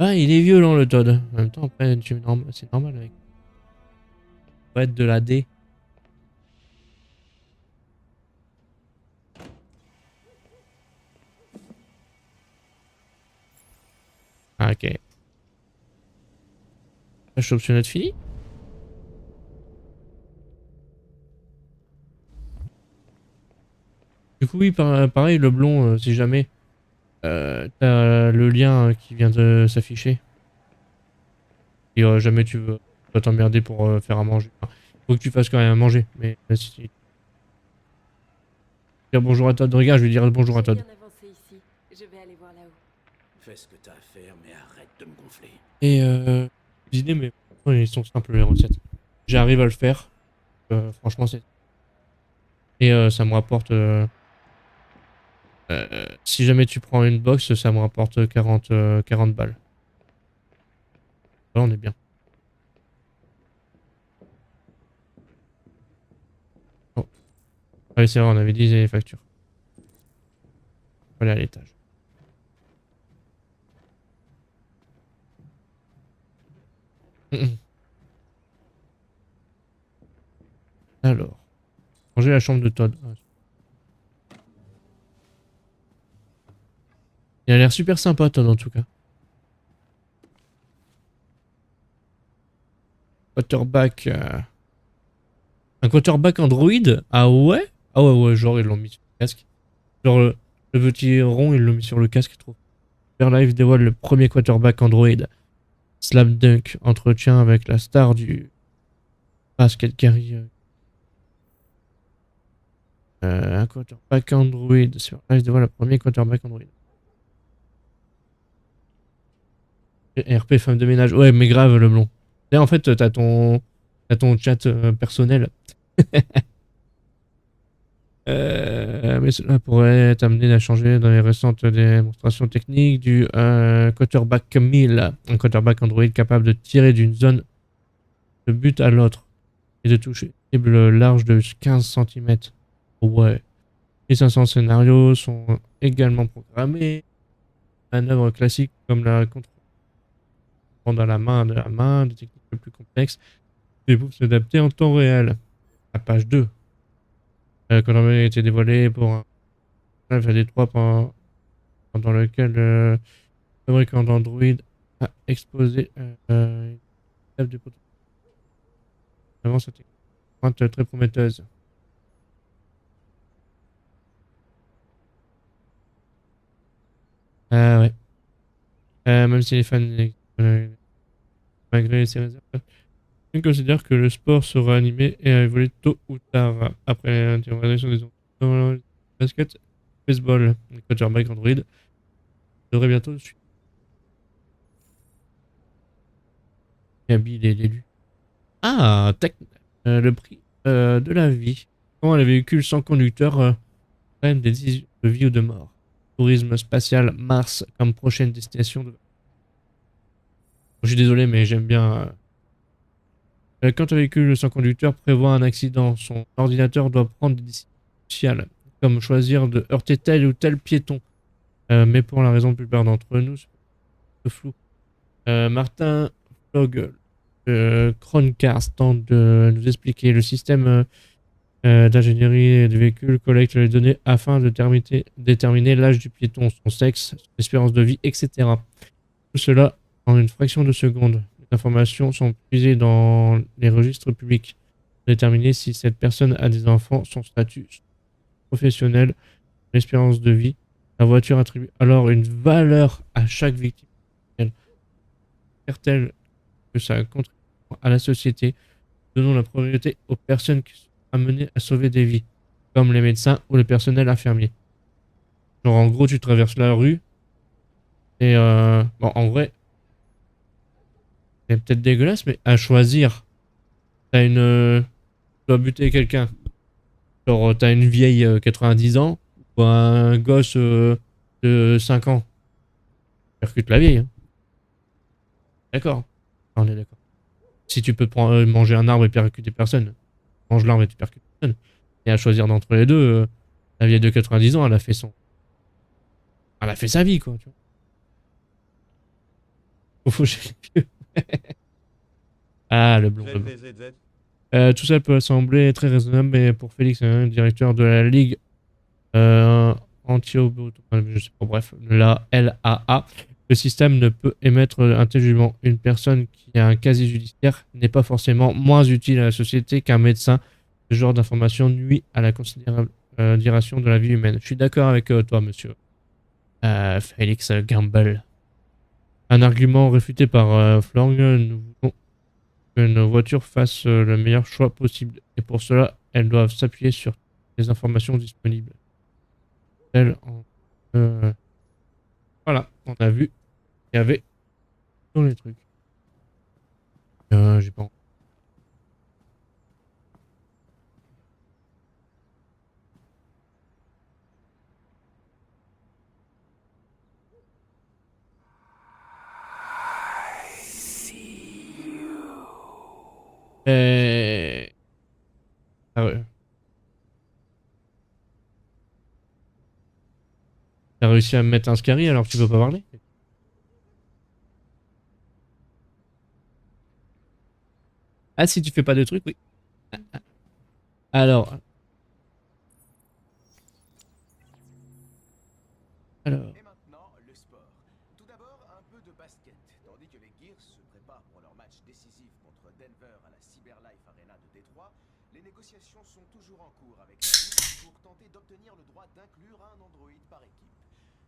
Ah, il est violent le Todd. En même temps, après, c'est normal avec. Faut être de la D. Ah, ok. Tâche optionnelle finie. Du coup, oui, pareil, le blond, si jamais t'as le lien qui vient de s'afficher. Et jamais tu veux pas t'emmerder pour faire à manger. Enfin, faut que tu fasses quand même à manger. Mais si tu dire bonjour à Todd, regarde, je vais dire bonjour à J'ai Todd. bien avancé ici. Je vais aller voir là-haut. Fais ce que t'as à faire, mais arrête de me gonfler. Et cuisiner, mais ils sont simples les recettes. J'arrive à le faire. Franchement, c'est. Et ça me rapporte. Si jamais tu prends une box, ça me rapporte 40 balles. Là, on est bien. Oh. Ah oui, c'est vrai, on avait dit les factures. On va aller à l'étage. Alors, ranger la chambre de Todd. Ah, il a l'air super sympa, Todd, en tout cas. Quarterback. Un quarterback Android? Ah ouais? Ah ouais, ouais, genre ils l'ont mis sur le casque. Genre le petit rond, ils l'ont mis sur le casque, trop. Fairlife dévoile le premier quarterback Android. Slam Dunk, entretien avec la star du basket Gary. Un quarterback Android. Fairlife dévoile le premier quarterback Android. RP femme de ménage. Ouais, mais grave, le blond. Et en fait, t'as ton chat personnel. Mais cela pourrait t'amener à changer dans les récentes démonstrations techniques du quarterback 1000, un quarterback Android capable de tirer d'une zone de but à l'autre et de toucher une cible large de 15 cm. Ouais. Les 500 scénarios sont également programmés. Manœuvres classiques comme la contre dans la main de la main, des techniques les plus complexes, et pour s'adapter en temps réel. À page 2. Quand a été dévoilé pour un FAD3 pendant lequel le fabricant d'Android a exposé une étape de potentiel. Vraiment, c'était une pointe très prometteuse. Ah ouais. Même si les fans, malgré ces réserves, je considère que le sport sera animé et a évolué tôt ou tard après l'intégration des enfants dans le basket, baseball. Le quarterback Android devrait bientôt suivre. Gabi, l'élu. Ah, le prix de la vie. Comment les véhicules sans conducteur prennent des décisions de vie ou de mort. Tourisme spatial, Mars comme prochaine destination. Je suis désolé, mais j'aime bien. Quand un véhicule sans conducteur prévoit un accident, son ordinateur doit prendre des décisions cruciales, comme choisir de heurter tel ou tel piéton. Mais pour la raison de plupart d'entre nous, c'est un peu flou. Martin Flog, Chroncast, tente de nous expliquer le système d'ingénierie du véhicule collecte les données afin de déterminer l'âge du piéton, son sexe, son espérance de vie, etc. Tout cela en une fraction de seconde. Les informations sont puisées dans les registres publics. Déterminer si cette personne a des enfants, son statut professionnel, l'espérance de vie. La voiture attribue alors une valeur à chaque victime. Sert-elle que ça contribue à la société? Donnons la priorité aux personnes qui sont amenées à sauver des vies, comme les médecins ou le personnel infirmier. Genre, en gros, tu traverses la rue et bon, en vrai, c'est peut-être dégueulasse, mais à choisir, t'as une, tu dois buter quelqu'un. Genre, t'as une vieille 90 ans ou un gosse de 5 ans. Percute la vieille, hein. D'accord. On est d'accord. Si tu peux manger un arbre et percuter personne, mange l'arbre et tu percutes personne. Et à choisir d'entre les deux, la vieille de 90 ans, elle a fait sa vie, quoi. Tu vois. Faut faucher les vieux. Ah, le blond, le blond. ZVZZ. Tout ça peut sembler très raisonnable, mais pour Félix, directeur de la Ligue euh, je sais pas, bref, la LAA, le système ne peut émettre un tel jugement. Une personne qui a un casier judiciaire n'est pas forcément moins utile à la société qu'un médecin. Ce genre d'information nuit à la considérable duration de la vie humaine. Je suis d'accord avec toi, monsieur. Félix Gamble. Un argument réfuté par Flang, nous voulons que nos voitures fassent le meilleur choix possible. Et pour cela, elles doivent s'appuyer sur les informations disponibles. Elles en- euh, voilà, on a vu qu'il y avait dans les trucs. J'ai pas envie. Ah ouais. T'as réussi à me mettre un Scary alors que tu peux pas parler? Ah, si tu fais pas de trucs, oui. Alors, alors. Et maintenant, le sport. Tout d'abord, un peu de basket. Tandis que les Gears se préparent pour leur match décisif contre Denver à la CyberLife Arena de Détroit, les négociations sont toujours en cours avec la Ligue pour tenter d'obtenir le droit d'inclure un androïde par équipe.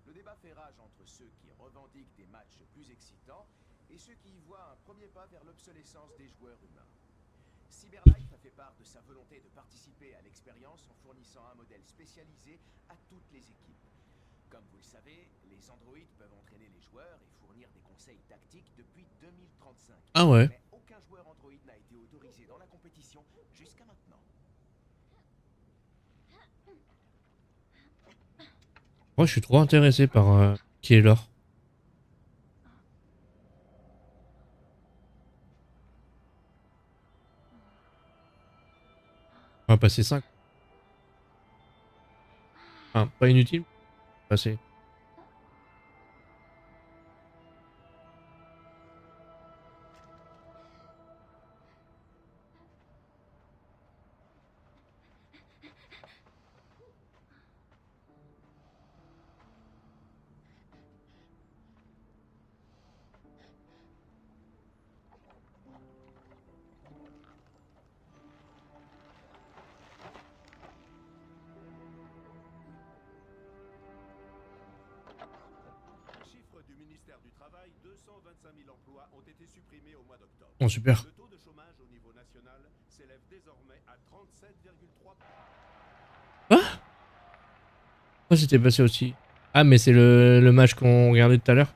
Le débat fait rage entre ceux qui revendiquent des matchs plus excitants et ceux qui y voient un premier pas vers l'obsolescence des joueurs humains. CyberLife a fait part de sa volonté de participer à l'expérience en fournissant un modèle spécialisé à toutes les équipes. Comme vous le savez, les androïdes peuvent entraîner les joueurs et fournir des conseils tactiques depuis 2035. Ah ouais. Mais aucun joueur androïde n'a été autorisé dans la compétition jusqu'à maintenant. Moi, je suis trop intéressé par qui est l'or. On va passer 5. Enfin, pas inutile. Passer. Chiffre du ministère du Travail, 225 000 emplois ont été supprimés au mois d'octobre. Bon, super. Le taux de chômage au niveau national s'élève désormais à 37,3%. Quoi? Pourquoi c'était passé aussi? Ah, mais c'est le match qu'on regardait tout à l'heure.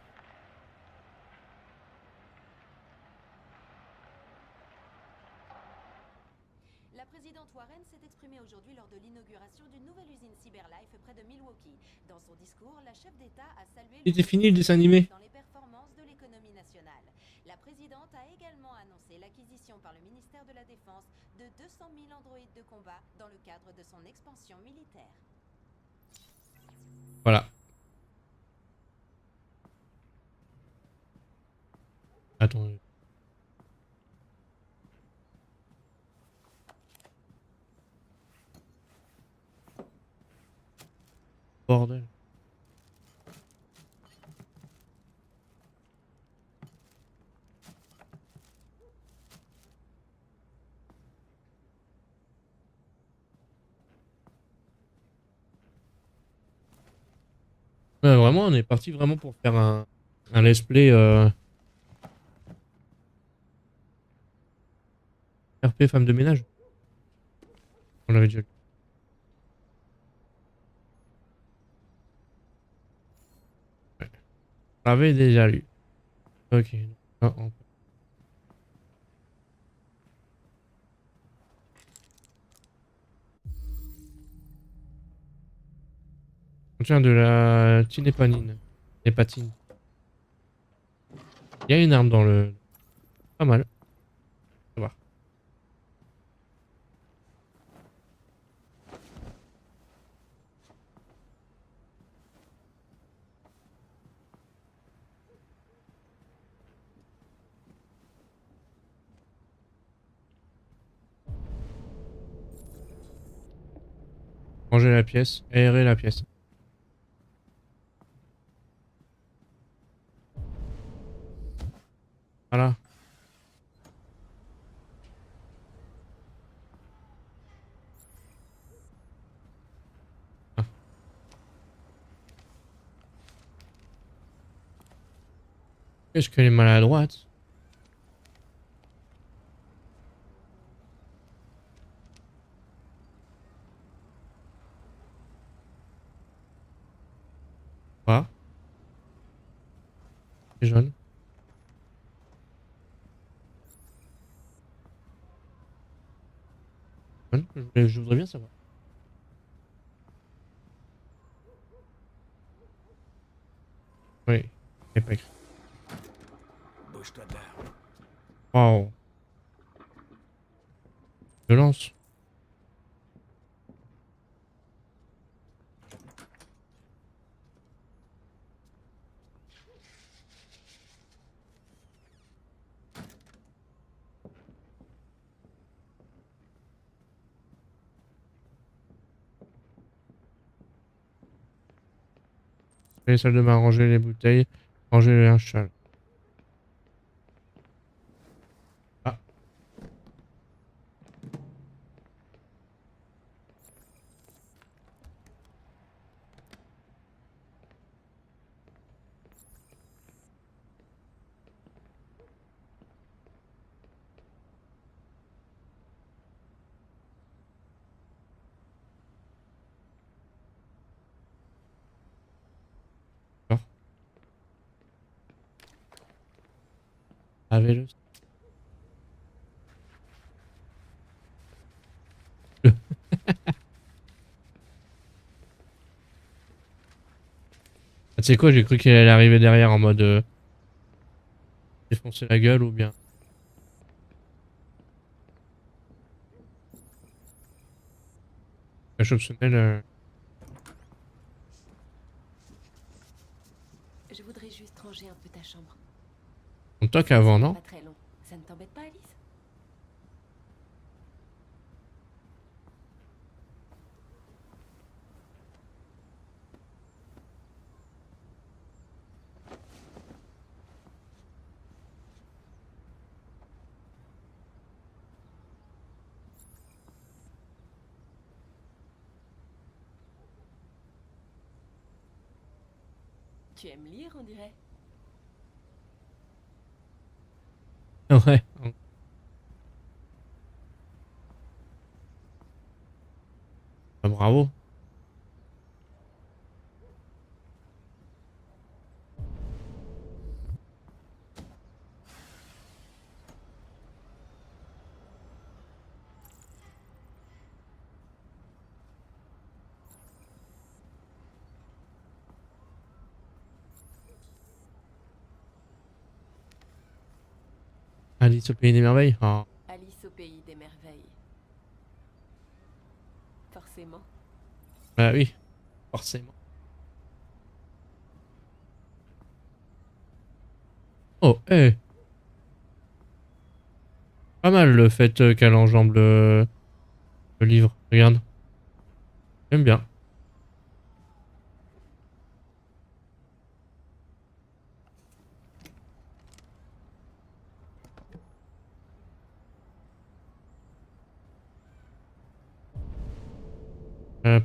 La présidente Warren s'est exprimée aujourd'hui lors de l'inauguration d'une nouvelle usine CyberLife près de Milwaukee. Dans son discours, la chef d'État a salué Il était fini le dessin animé. dans les performances de l'économie nationale. La présidente a également annoncé l'acquisition par le ministère de la Défense de 200 000 androïdes de combat dans le cadre de son expansion militaire. Voilà. Attends. Bordel. Ouais, vraiment, on est parti vraiment pour faire un let's play RP femme de ménage. On l'avait déjà lu. Ouais. On l'avait déjà lu. Ok. Ah, contient de la tinépanine. Népatine. Il y a une arme dans le... Pas mal. On va voir. Ranger la pièce. Aérer la pièce. Voilà. Ah. Qu'est-ce qu'elle est maladroite? Quoi? C'est jaune. Jaune. Je voudrais bien savoir. Oui. C'est pas écrit. Bouge-toi de là. Waouh. Violence. Les salles de bain, ranger les bouteilles, ranger le linge sale. Ah. D'accord. Lavez-le. Ah, tu sais quoi, j'ai cru qu'elle allait arriver derrière en mode défoncer la gueule ou bien. Cache optionnelle. Je voudrais juste ranger un peu ta chambre. On toque avant, non? Pas très long. Ça ne t'embête pas, Alice? Tu aimes lire, on dirait. Ouais. Ah, bravo. Alice au pays des merveilles. Ah. Alice au pays des merveilles. Forcément. Bah oui, forcément. Oh, eh. Pas mal le fait qu'elle enjambe le livre. Regarde. J'aime bien.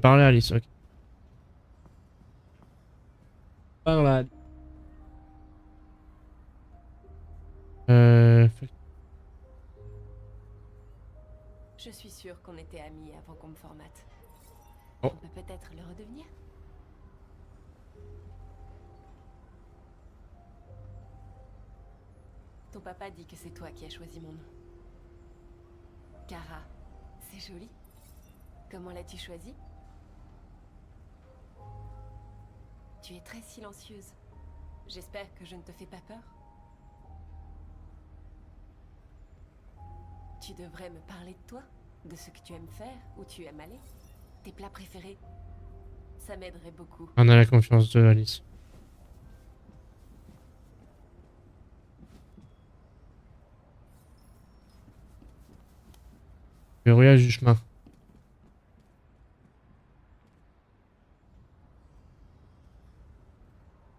Parler à Alice, ok. Parle à Alice. Euh... Je suis sûre qu'on était amis avant qu'on me formate. Oh. On peut peut-être le redevenir? Ton papa dit que c'est toi qui as choisi mon nom. Kara, c'est joli. Comment l'as-tu choisi? Tu es très silencieuse. J'espère que je ne te fais pas peur. Tu devrais me parler de toi, de ce que tu aimes faire, où tu aimes aller, tes plats préférés. Ça m'aiderait beaucoup. On a la confiance de Alice. Verrouillage du chemin.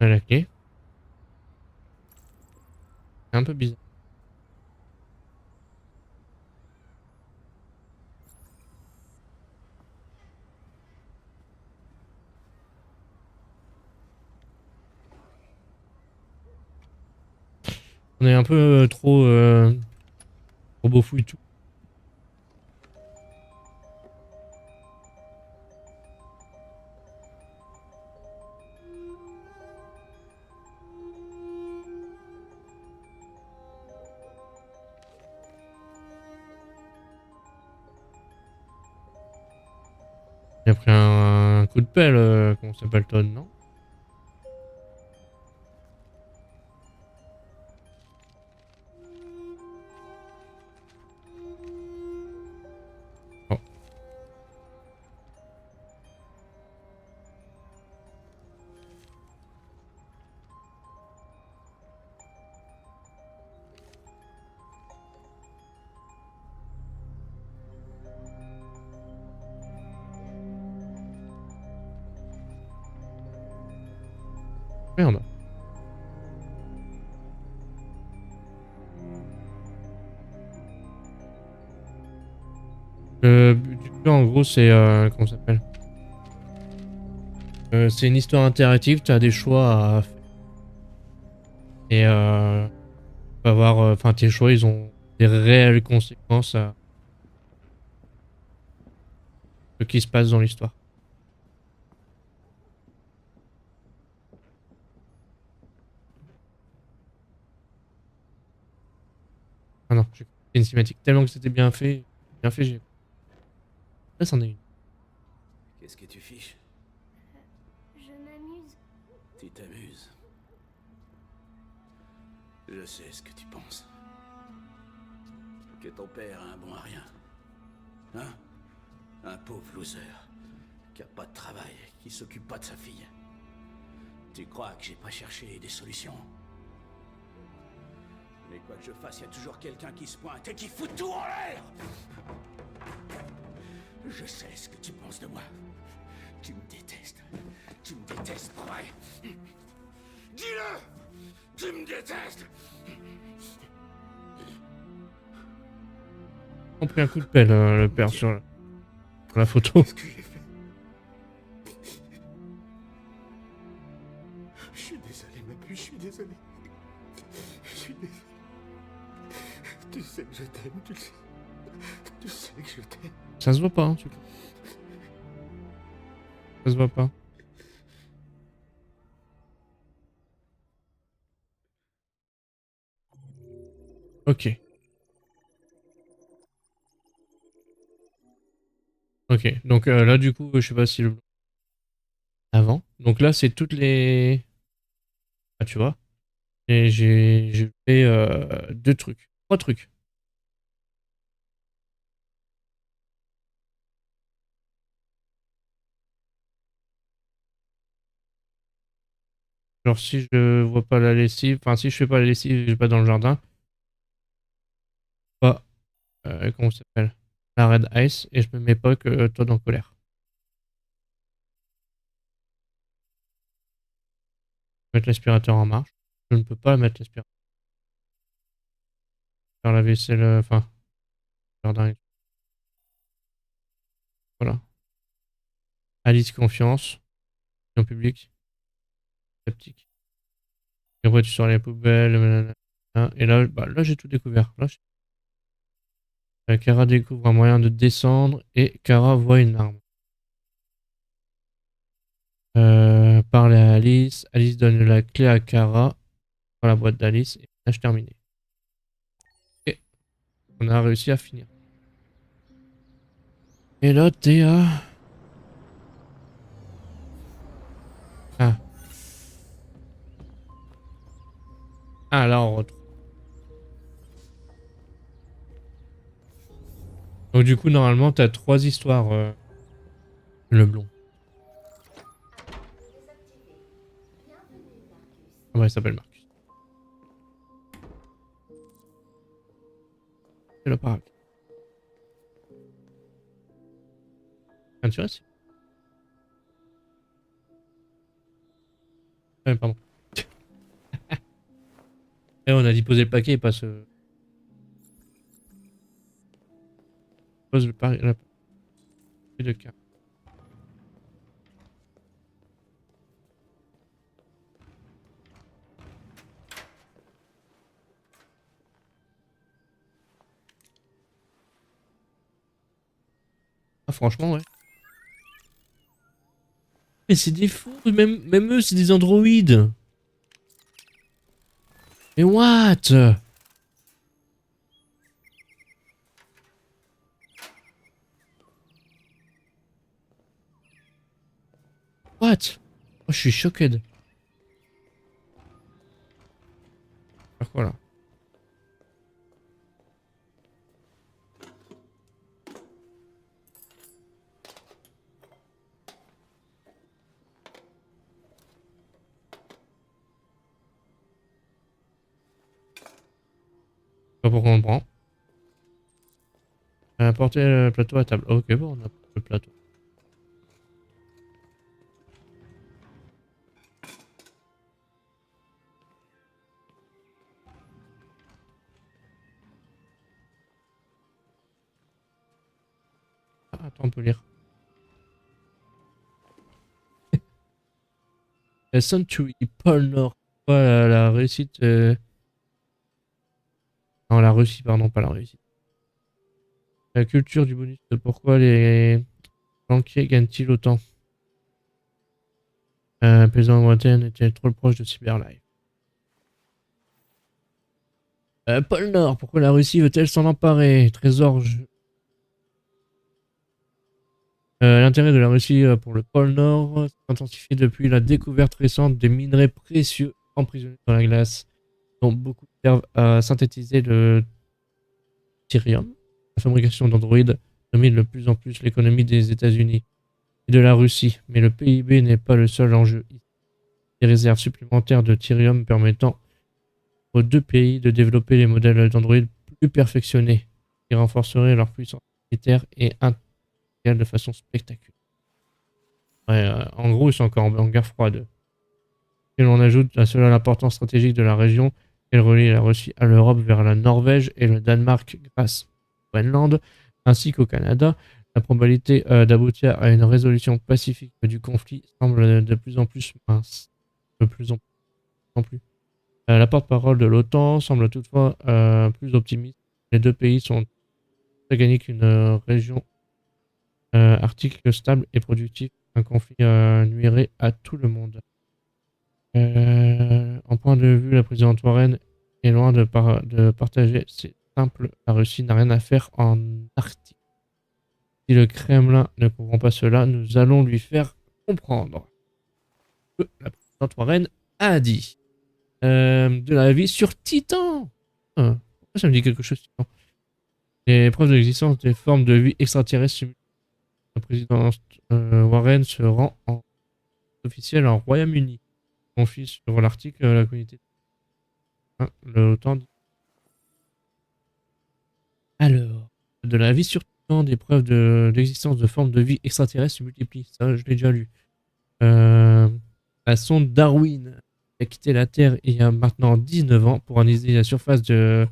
On a la clé. C'est un peu bizarre. On est un peu trop beau fou et tout. Il a pris un coup de pelle, comment ça s'appelle, Todd, non? Oh, merde. Le but du jeu, en gros, c'est... comment ça s'appelle? C'est une histoire interactive, tu as des choix à faire. Et tu vas voir... Enfin, tes choix, ils ont des réelles conséquences à ce qui se passe dans l'histoire. Ah non, c'est une cinématique. Tellement que c'était bien fait, j'ai... Là, c'en est une. Qu'est-ce que tu fiches? Je m'amuse. Tu t'amuses. Je sais ce que tu penses. Que ton père a un bon à rien. Hein? Un pauvre loser. Qui a pas de travail, qui s'occupe pas de sa fille. Tu crois que j'ai pas cherché des solutions? Mais quoi que je fasse, il y a toujours quelqu'un qui se pointe et qui fout tout en l'air! Je sais ce que tu penses de moi. Tu me détestes. Tu me détestes, pas vrai? Dis-le! Tu me détestes! On a pris un coup de pelle, le père, sur la photo. Qu'est-ce que j'ai fait? Je suis désolé, ma puce, je suis désolé. Je suis désolé. Tu sais que je t'aime, tu le sais. Tu sais que je t'aime. Ça se voit pas, hein, tu... Ça se voit pas. Ok. Ok, donc là, du coup, je sais pas si le... Avant. Donc là, c'est toutes les... Ah, tu vois. Et j'ai fait deux trucs. Trois trucs. Genre, si je vois pas la lessive... Enfin, si je fais pas la lessive et je vais pas dans le jardin, pas... comment ça s'appelle? La Red Ice. Et je me mets pas que Todd en colère. Mettre l'aspirateur en marche. Je ne peux pas mettre l'aspirateur. Faire la vaisselle... Enfin, jardin. Voilà. Alice Confiance. En public. Sceptique. Et après, tu sors les poubelles. Nanana. Et là, bah, là j'ai tout découvert. Là, Kara découvre un moyen de descendre et Kara voit une arme. Parle à Alice. Alice donne la clé à Kara dans la boîte d'Alice. Et tâche terminée. Et on a réussi à finir. Et là, Théa. Ah. Ah, là, on retrouve. Donc, du coup, normalement, t'as trois histoires, le blond. Ah, ouais, il s'appelle Marcus. C'est le parc. Ah, tu vois, pardon. Et on a dit poser le paquet et pas se... Pose le paquet de carte. Ah, franchement, ouais. Mais c'est des fous, même eux, c'est des androïdes. Mais what? What? Oh, je suis choqué. Faire quoi là? Pas pourquoi on le prend. Porter le plateau à table. Ok, bon, on a le plateau. Ah, attends, on peut lire. La Century, Pôle Nord. Voilà, la réussite. Non, la Russie, pardon, pas la réussite. La culture du bonus. Pourquoi les banquiers gagnent-ils autant? Paysan lointaine était trop proche de Cyberlife. Pôle Nord, pourquoi la Russie veut-elle s'en emparer? Trésor. L'intérêt de la Russie pour le pôle Nord s'est intensifié depuis la découverte récente des minerais précieux emprisonnés dans la glace, dont beaucoup servent à synthétiser le thirium. La fabrication d'androïdes domine de plus en plus l'économie des États-Unis et de la Russie, mais le PIB n'est pas le seul enjeu. Des réserves supplémentaires de thirium permettant aux deux pays de développer les modèles d'androïdes plus perfectionnés, qui renforceraient leur puissance militaire et industrielle de façon spectaculaire. Ouais, en gros, ils sont encore en guerre froide. Et l'on ajoute à cela l'importance stratégique de la région. Elle relie la Russie à l'Europe vers la Norvège et le Danemark grâce au Groenland, ainsi qu'au Canada. La probabilité d'aboutir à une résolution pacifique du conflit semble de plus en plus mince. De plus en plus. La porte-parole de l'OTAN semble toutefois plus optimiste. Les deux pays sont à gagner qu'une région arctique stable et productive. Un conflit nuirait à tout le monde. En point de vue, la présidente Warren est loin de partager. C'est simple, la Russie n'a rien à faire en Arctique. Si le Kremlin ne comprend pas cela, nous allons lui faire comprendre. Que la présidente Warren a dit. De la vie sur Titan. Pourquoi ça me dit quelque chose, Titan? Les preuves de l'existence des formes de vie extraterrestres. La présidente Warren se rend en officiel en Royaume-Uni. Confie sur l'article la communauté. L'OTAN dit. Alors, de la vie sur Titan, des preuves de l'existence de formes de vie extraterrestres se multiplient. Ça, je l'ai déjà lu. La sonde Darwin a quitté la Terre il y a maintenant 19 ans pour analyser la surface de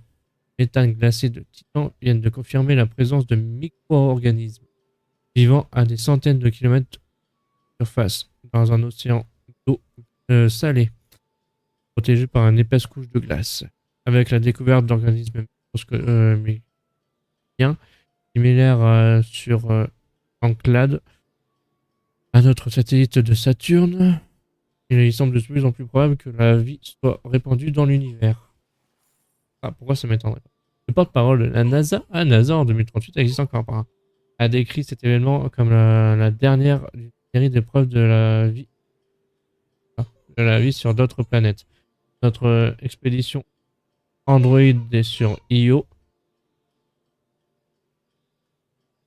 méthane glacé de Titan. Viennent de confirmer la présence de micro-organismes vivant à des centaines de kilomètres de surface dans un océan d'eau salée, protégé par une épaisse couche de glace. Avec la découverte d'organismes similaires sur Encelade, un autre satellite de Saturne, il semble de plus en plus probable que la vie soit répandue dans l'univers. Ah, pourquoi ça m'étonnerait pas? Le porte-parole de la NASA, NASA en 2038 existe encore pas, a décrit cet événement comme la dernière d'une série d'épreuves de la vie sur d'autres planètes. Notre expédition Android est sur Io.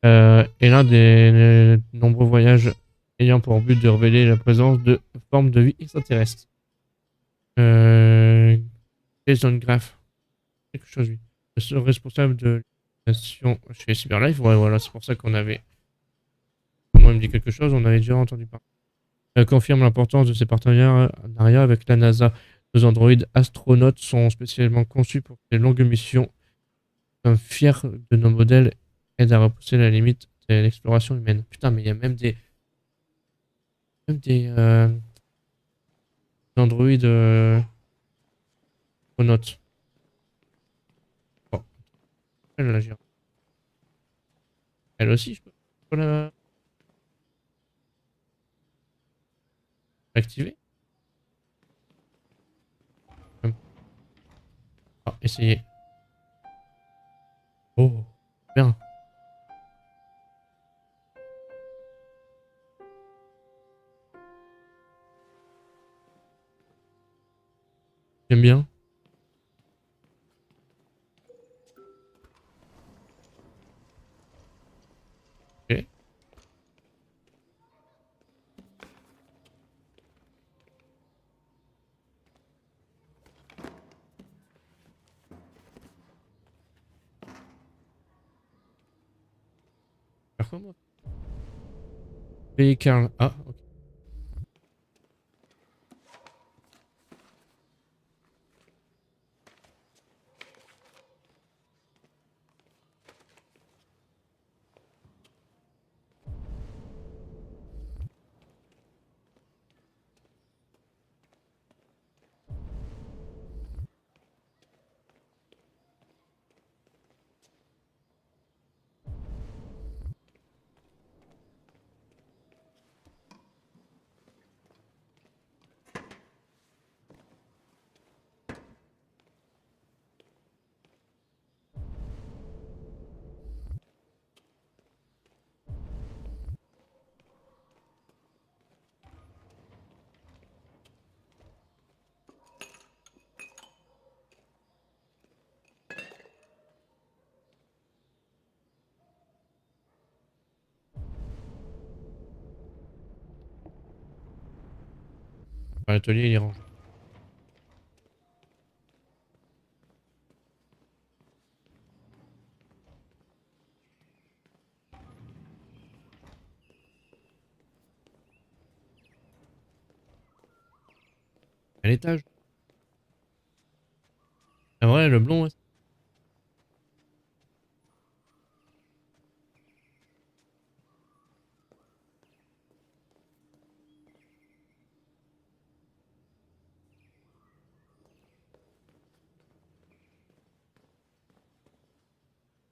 Et l'un des nombreux voyages ayant pour but de révéler la présence de formes de vie extraterrestres. Jason Graff. Quelque chose, lui. Le responsable de l'utilisation chez Cyberlife. Ouais, voilà, c'est pour ça qu'on avait. Moi, il me dit quelque chose, on avait déjà entendu parler. Confirme l'importance de ces partenariats avec la NASA. Nos androïdes astronautes sont spécialement conçus pour les longues missions. Nous sommes fiers de nos modèles et aident à repousser la limite de l'exploration humaine. Putain, mais il y a même des androïdes astronautes. Bon, elle, là, elle aussi, je peux l'activer. Ah, essayer. Oh, bien. J'aime bien. Ok. Faire quoi, moi? Payer Karl. Ah, ok. Enfin, l'atelier, il est rangé. À l'étage. C'est vrai, le blond, ouais.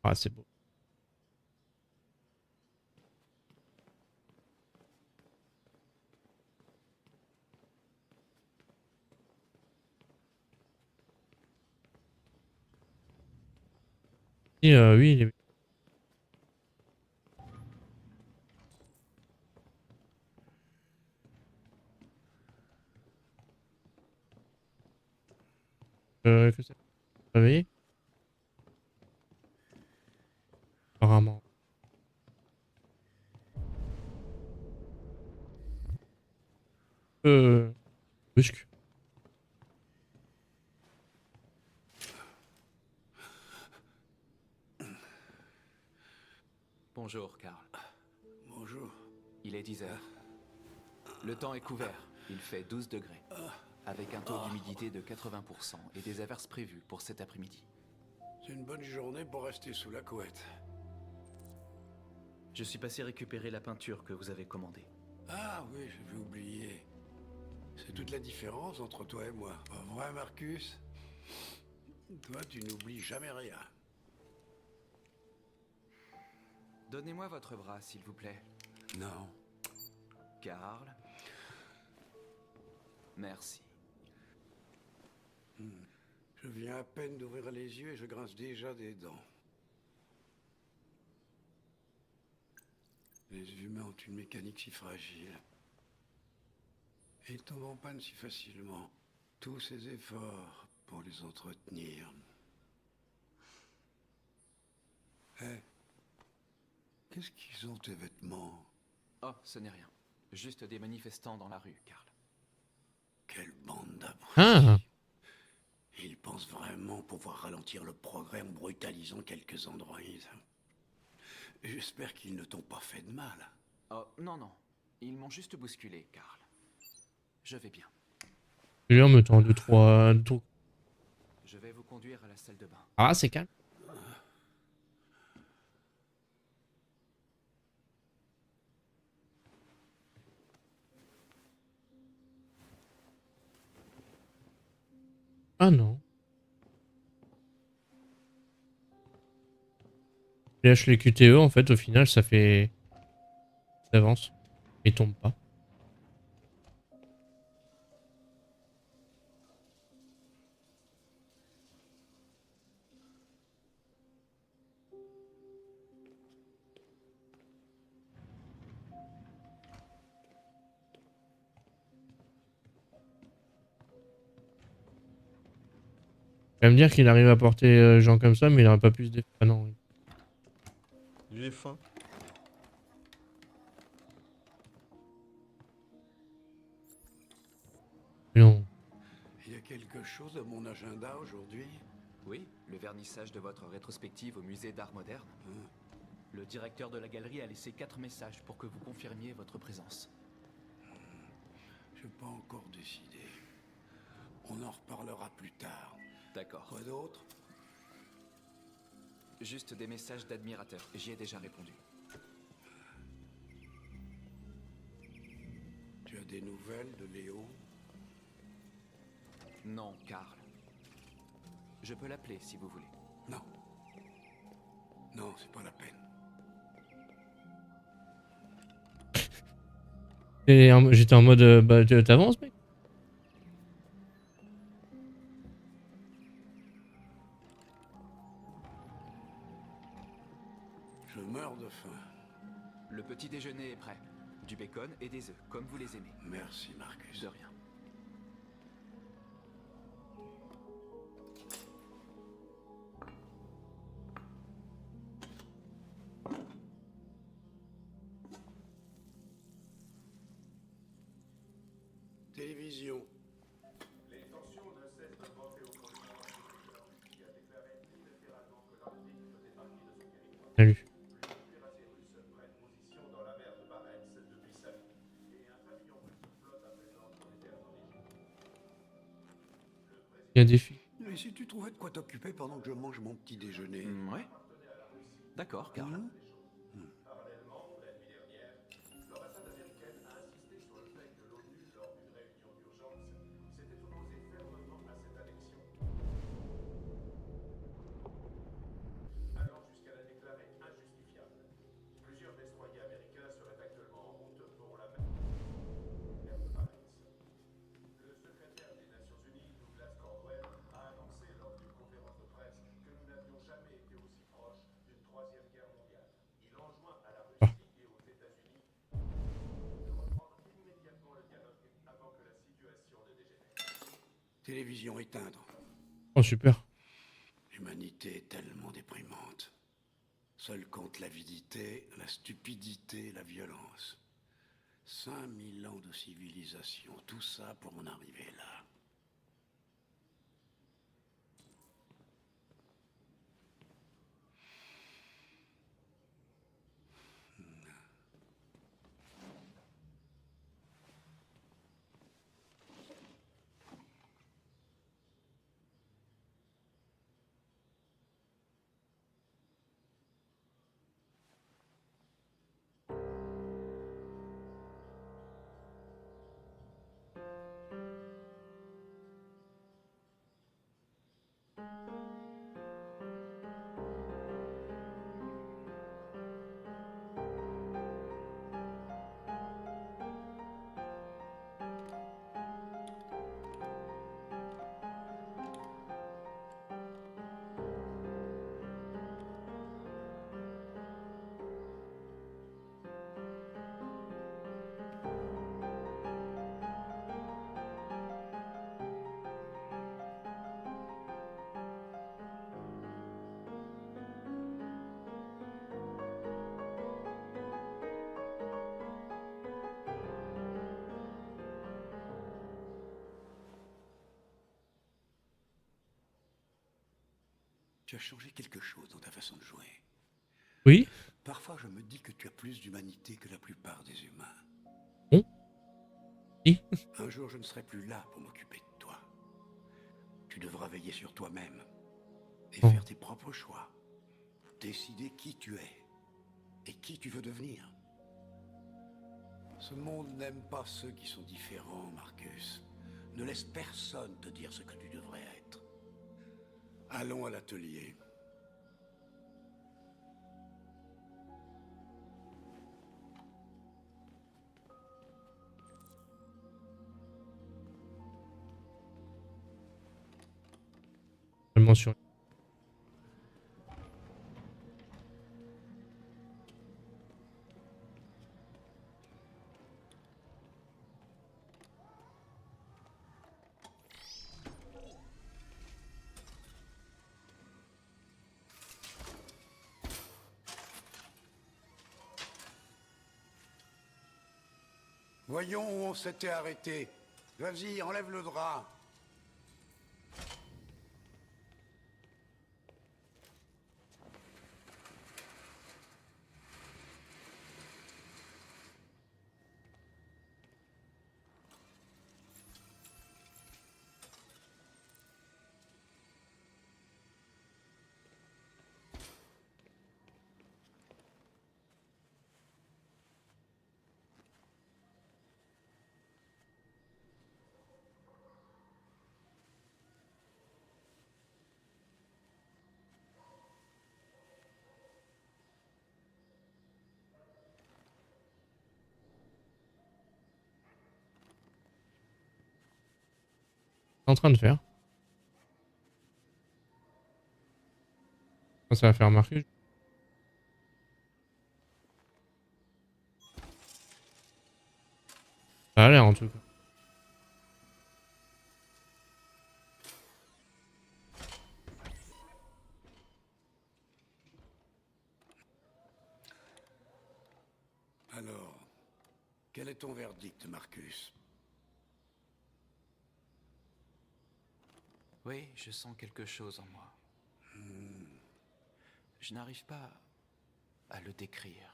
Ah, c'est beau. Et, oui, il est... que ça réveillé? Apparemment. Brusque. Bonjour, Karl. Bonjour. Il est 10 heures. Le temps est couvert. Il fait 12 degrés. Avec un taux d'humidité de 80% et des averses prévues pour cet après-midi. C'est une bonne journée pour rester sous la couette. Je suis passé récupérer la peinture que vous avez commandée. Ah oui, j'avais oublié. C'est toute la différence entre toi et moi. Pas vrai, Marcus? Toi, tu n'oublies jamais rien. Donnez-moi votre bras, s'il vous plaît. Non. Karl. Merci. Je viens à peine d'ouvrir les yeux et je grince déjà des dents. Les humains ont une mécanique si fragile. Et ils tombent en panne si facilement. Tous ces efforts pour les entretenir. Hé, qu'est-ce qu'ils ont tes vêtements? Oh, ce n'est rien. Juste des manifestants dans la rue, Karl. Quelle bande d'abrutis. Ah! Ils pensent vraiment pouvoir ralentir le progrès en brutalisant quelques androïdes. J'espère qu'ils ne t'ont pas fait de mal. Oh, non, non. Ils m'ont juste bousculé, Karl. Je vais bien. Et en mettant 2-3 trucs. Je vais vous conduire à la salle de bain. Ah, c'est calme. Ah non. Lâche les QTE, en fait, au final, ça fait... Ça avance. Et tombe pas. Il va me dire qu'il arrive à porter gens comme ça, mais il n'aurait pas pu se défendre. Ah non, oui. J'ai faim. Non. Il y a quelque chose à mon agenda aujourd'hui? Oui, le vernissage de votre rétrospective au musée d'art moderne. Le directeur de la galerie a laissé 4 messages pour que vous confirmiez votre présence. Je n'ai pas encore décidé. On en reparlera plus tard. D'accord. Quoi d'autre? Juste des messages d'admirateurs. J'y ai déjà répondu. Tu as des nouvelles de Léo? Non, Karl. Je peux l'appeler si vous voulez. Non. Non, c'est pas la peine. Et j'étais en mode, bah, t'avances, mec. Je meurs de faim. Le petit déjeuner est prêt. Du bacon et des œufs, comme vous les aimez. Merci, Marcus. De rien. Télévision. Les tensions ne cessent de monter au commandant qui a déclaré unilatéralement que l'Arctique faisait partie de son territoire. Salut. Les cuirassés russes prennent position dans la mer de Barents depuis samedi, et un pavillon russe flotte à présent sur les terres en Égypte. Il y a des filles. Et si tu trouvais de quoi t'occuper pendant que je mange mon petit déjeuner? Ouais. D'accord, Karl. Hein? Parallèlement, la nuit dernière, l'ambassade américaine a insisté sur le fait que l'ONU, lors d'une réunion d'urgence, s'était opposée fermement à cette annexion, allant jusqu'à la déclarer injustifiable. Plusieurs destroyers américains seraient actuellement en route pour la mer de Barents. Le secrétaire des Nations Unies, Douglas Cordwell, a annoncé lors d'une conférence de presse que nous n'avions jamais été aussi proches d'une troisième guerre mondiale. Il enjoint à la Russie et aux États-Unis de reprendre immédiatement le dialogue avant que la situation ne dégénère. Télévision éteindre. Oh, super. L'humanité est tellement déprimante. Seul compte l'avidité, la stupidité, la violence. 5000 ans de civilisation, tout ça pour en arriver là. Tu as changé quelque chose dans ta façon de jouer. Oui. Parfois, je me dis que tu as plus d'humanité que la plupart des humains. Bon. Si. Un jour, je ne serai plus là pour m'occuper de toi. Tu devras veiller sur toi-même et Oh. faire tes propres choix. Décider qui tu es et qui tu veux devenir. Ce monde n'aime pas ceux qui sont différents, Marcus. Ne laisse personne te dire ce que tu devrais être. Allons à l'atelier. Seulement sur. Voyons où on s'était arrêté. Vas-y, enlève le drap. En train de faire. Ça va faire marquer. Ça a l'air en tout cas. Alors, quel est ton verdict, Marcus? Oui, je sens quelque chose en moi. Je n'arrive pas à le décrire.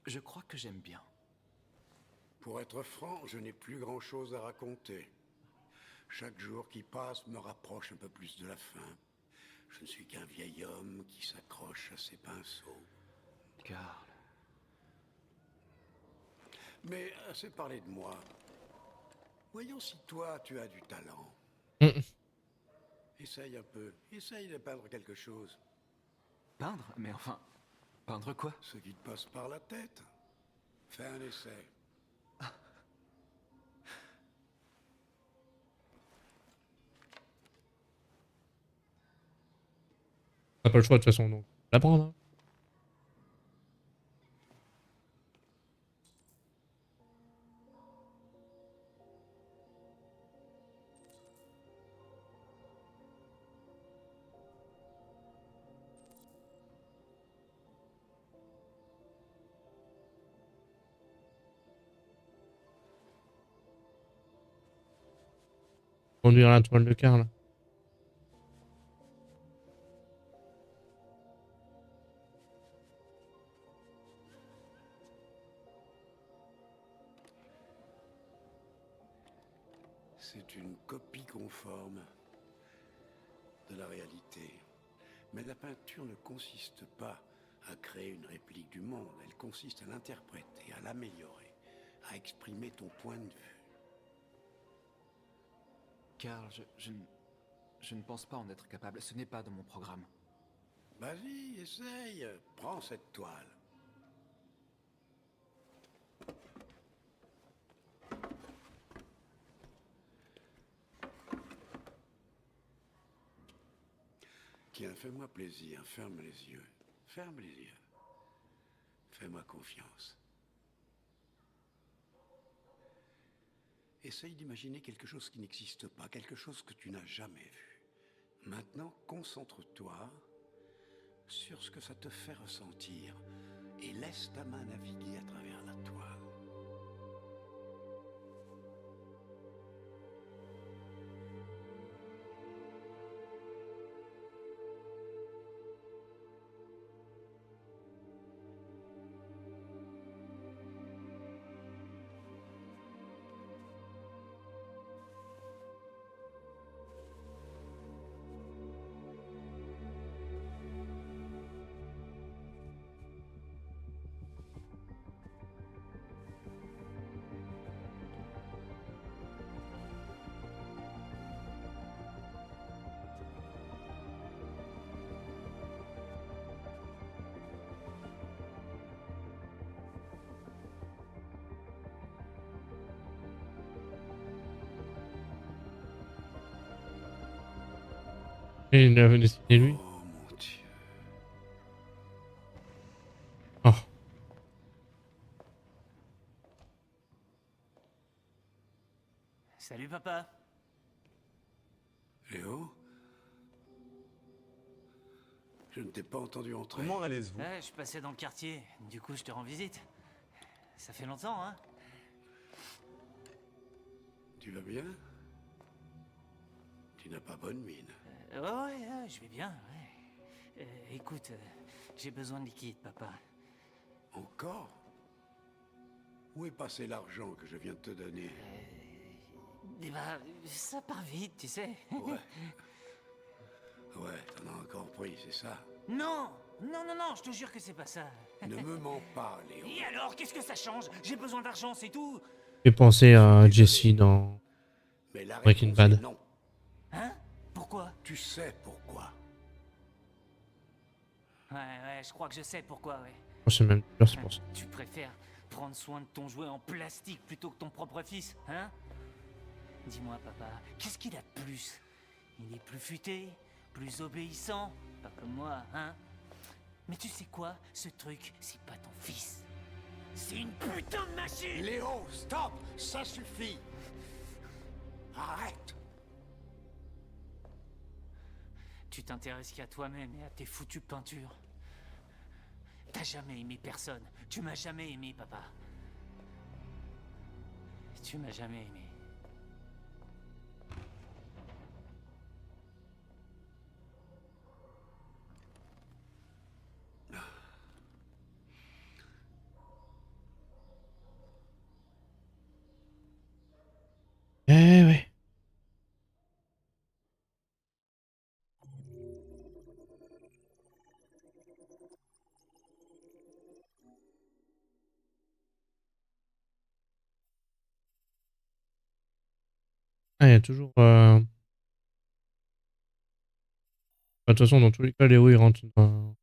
Je crois que j'aime bien. Pour être franc, je n'ai plus grand-chose à raconter. Chaque jour qui passe me rapproche un peu plus de la fin. Je ne suis qu'un vieil homme qui s'accroche à ses pinceaux. Karl, Mais assez parlé de moi. Voyons si toi, tu as du talent. Mm. Essaye un peu. Essaye de peindre quelque chose. peindre? Mais enfin, peindre quoi? Ce qui te passe par la tête. Fais un essai. T'as pas le choix de toute façon donc. L'apprendre. Hein. Conduire la toile de Karl. C'est une copie conforme de la réalité. Mais la peinture ne consiste pas à créer une réplique du monde. Elle consiste à l'interpréter, à l'améliorer, à exprimer ton point de vue. Karl, je ne pense pas en être capable. Ce n'est pas dans mon programme. Vas-y, essaye. Prends cette toile. Tiens, fais-moi plaisir, ferme les yeux. Ferme les yeux. Fais-moi confiance. Essaye d'imaginer quelque chose qui n'existe pas, quelque chose que tu n'as jamais vu. Maintenant, concentre-toi sur ce que ça te fait ressentir et laisse ta main naviguer à travers la toile. Et il avait dessiné lui. Oh mon Dieu. Oh. Salut papa. Léo? Je ne t'ai pas entendu entrer. Comment allez-vous? Ouais, je passais dans le quartier, du coup je te rends visite. Ça fait longtemps, hein? Tu vas bien? Tu n'as pas bonne mine. Ouais, je vais bien, ouais. Écoute, j'ai besoin de liquide, papa. Encore? Où est passé l'argent que je viens de te donner? Eh ben, ça part vite, tu sais. Ouais. Ouais, t'en as encore pris, c'est ça? Non, non, je te jure que c'est pas ça. Ne me mens pas, Léo. Et alors, qu'est-ce que ça change? J'ai besoin d'argent, c'est tout. J'ai pensé à Jesse dans Mais la Breaking réponse Bad. est non. Hein? Pourquoi? Tu sais pourquoi. Ouais, je crois que je sais pourquoi, ouais. Je sais même plus, c'est pour ça. Tu préfères prendre soin de ton jouet en plastique plutôt que ton propre fils, hein? Dis-moi, papa, qu'est-ce qu'il a de plus? Il est plus futé, plus obéissant, pas comme moi, hein? Mais tu sais quoi? Ce truc, c'est pas ton fils. C'est une putain de machine! Léo, stop! Ça suffit! Arrête! Tu t'intéresses qu'à toi-même et à tes foutues peintures. T'as jamais aimé personne. Tu m'as jamais aimé, papa. Tu m'as jamais aimé. Eh ouais. Ah, il y a toujours... De toute façon, dans tous les cas, Léo, il rentre dans...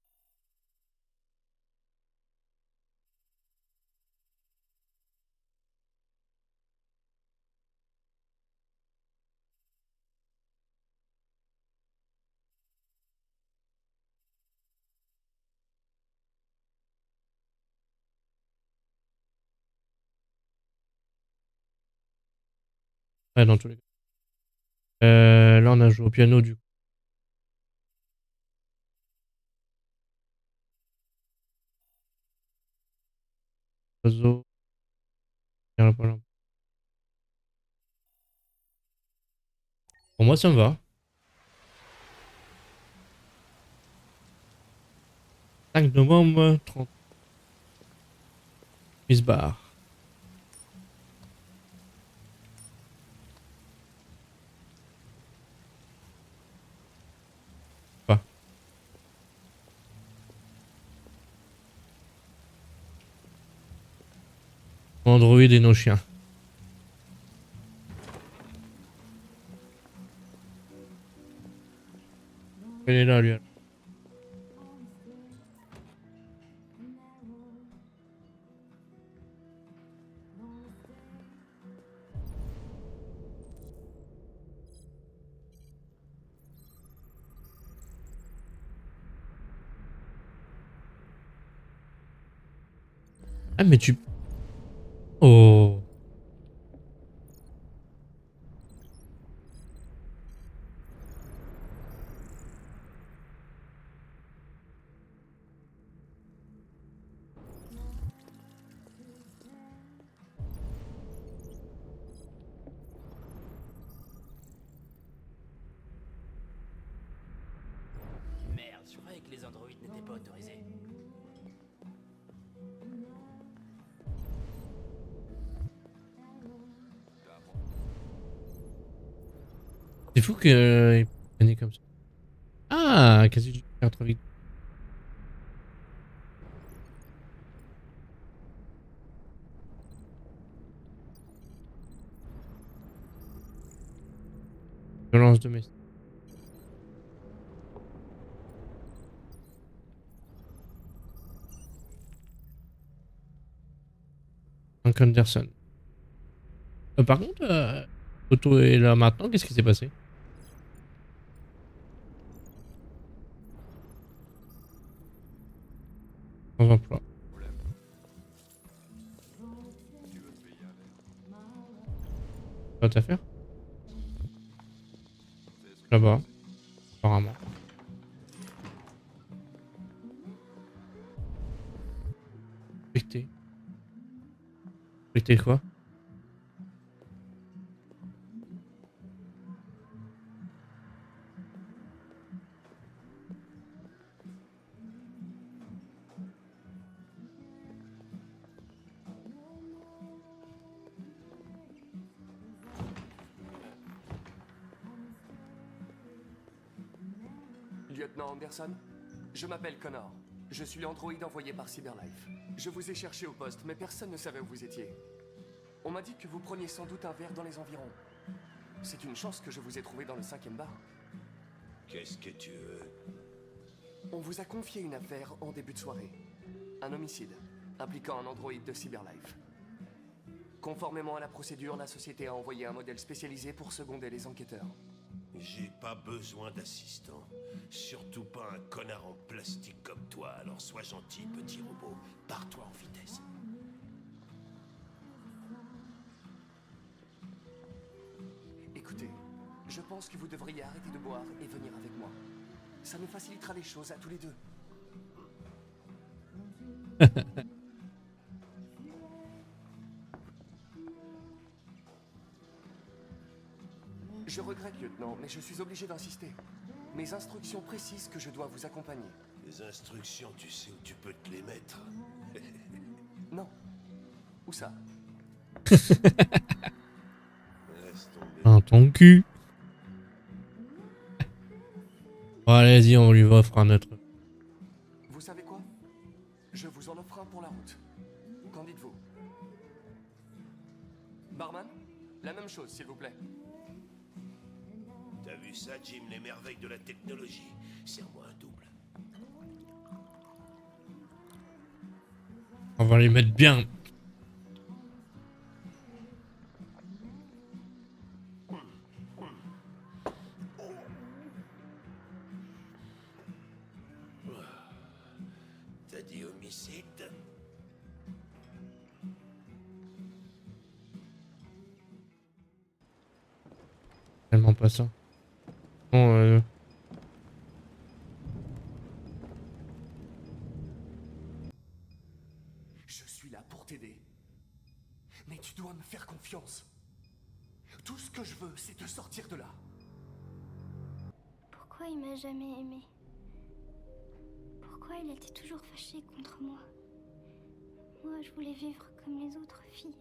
Ouais, dans tous les cas. Là, on a joué au piano, du coup. Oiseau. Pour moi, ça me va. 5 novembre, 30. Miss Bar. Pas. Android et nos chiens. Il est là, lui. Ah, mais tu... Oh. Merde, je croyais que les androïdes n'étaient pas autorisés. C'est fou qu'il prenne comme ça. Ah, quasi du faire trop vite. Violence domestique. Frank Anderson. Par contre, Toto est là maintenant, qu'est-ce qui s'est passé? Sans emploi. Pas à faire. Là-bas. Apparemment. Respecter. Respecter quoi? Lieutenant Anderson, je m'appelle Connor. Je suis l'androïde envoyé par Cyberlife. Je vous ai cherché au poste, mais personne ne savait où vous étiez. On m'a dit que vous preniez sans doute un verre dans les environs. C'est une chance que je vous ai trouvé dans le 5e bar. Qu'est-ce que tu veux? On vous a confié une affaire en début de soirée. Un homicide, impliquant un androïde de Cyberlife. Conformément à la procédure, la société a envoyé un modèle spécialisé pour seconder les enquêteurs. J'ai pas besoin d'assistant. Surtout pas un connard en plastique comme toi, alors sois gentil, petit robot. Pars-toi en vitesse. Écoutez, je pense que vous devriez arrêter de boire et venir avec moi. Ça nous facilitera les choses à tous les deux. Je regrette, lieutenant, mais je suis obligé d'insister. Mes instructions précisent que je dois vous accompagner. Les instructions, tu sais où tu peux te les mettre. Non. Où ça? Laisse tomber. Dans ton cul. Bon, allez-y, on lui offre un autre. Vous savez quoi? Je vous en offre un pour la route. Qu'en dites-vous? Barman? La même chose, s'il vous plaît. T'as vu ça, Jim, les merveilles de la technologie? Serre-moi un double. On va les mettre bien. T'as dit homicide? Tellement pas ça. Bon, Je suis là pour t'aider. Mais tu dois me faire confiance. Tout ce que je veux, c'est te sortir de là. Pourquoi il m'a jamais aimé? Pourquoi il était toujours fâché contre moi? Moi, je voulais vivre comme les autres filles.